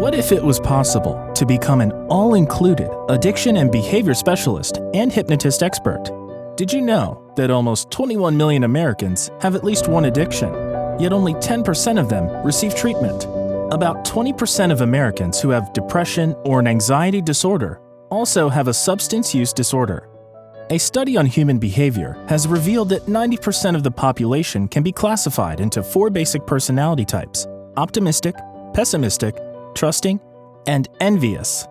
What if it was possible to become an all-included addiction and behavior specialist and hypnotist expert? Did you know that almost 21 million Americans have at least one addiction, yet only 10% of them receive treatment? About 20% of Americans who have depression or an anxiety disorder also have a substance use disorder. A study on human behavior has revealed that 90% of the population can be classified into 4 basic personality types: optimistic, pessimistic, trusting, and envious.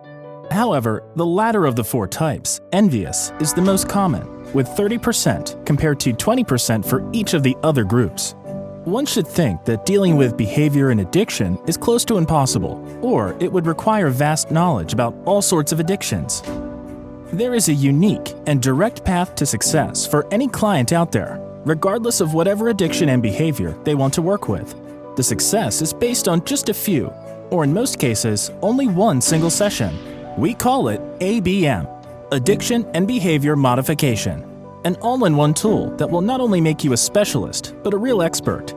However, the latter of the 4 types, envious, is the most common, with 30% compared to 20% for each of the other groups. One should think that dealing with behavior and addiction is close to impossible, or it would require vast knowledge about all sorts of addictions. There is a unique and direct path to success for any client out there, regardless of whatever addiction and behavior they want to work with. The success is based on just a few, or in most cases, only one single session. We call it ABM, Addiction and Behavior Modification, an all-in-one tool that will not only make you a specialist, but a real expert.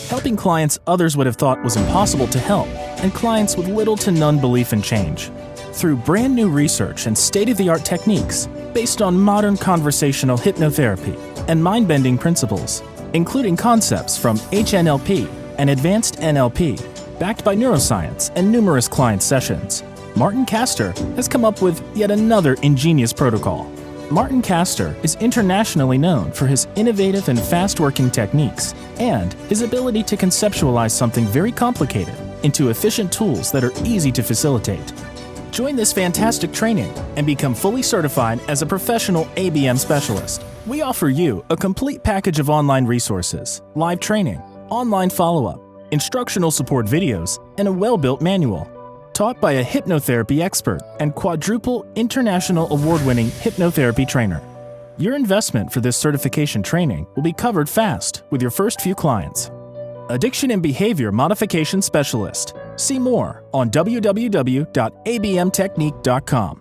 Helping clients others would have thought was impossible to help, and clients with little to none belief in change. Through brand new research and state-of-the-art techniques based on modern conversational hypnotherapy and mind-bending principles, including concepts from HNLP and advanced NLP, backed by neuroscience and numerous client sessions, Martin Castor has come up with yet another ingenious protocol. Martin Castor is internationally known for his innovative and fast-working techniques and his ability to conceptualize something very complicated into efficient tools that are easy to facilitate. Join this fantastic training and become fully certified as a professional ABM specialist. We offer you a complete package of online resources, live training, online follow-up, instructional support videos, and a well-built manual. Taught by a hypnotherapy expert and quadruple international award-winning hypnotherapy trainer. Your investment for this certification training will be covered fast with your first few clients. Addiction and Behavior Modification Specialist. See more on www.abmtechnique.com.